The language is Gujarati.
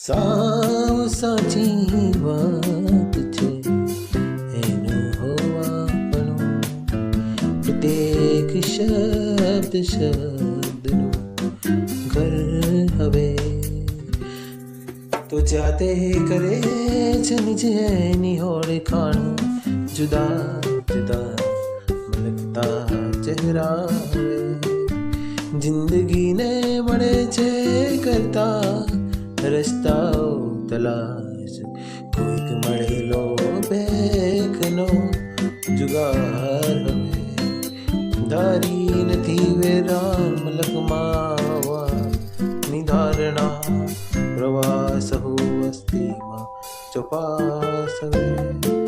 સાવ સાચી વાત છે એનું હોવાનું. પ્રત્યેક શબ્દ શબ્દનું ઘર હવે તો જાતે કરે છે નીચે એની ઓળખાણ. જુદા જુદા મલકતા ચહેરા હવે જિંદગીને મળે છે કરતા રસ્તાઓ તલાશ. કોઈક મળેલો બેકનો જુગાર હવે ધારી નથી વેરાન મલકમાં નિધારણા પ્રવાસ હો વસ્તીમાં ચોપાસ હવે.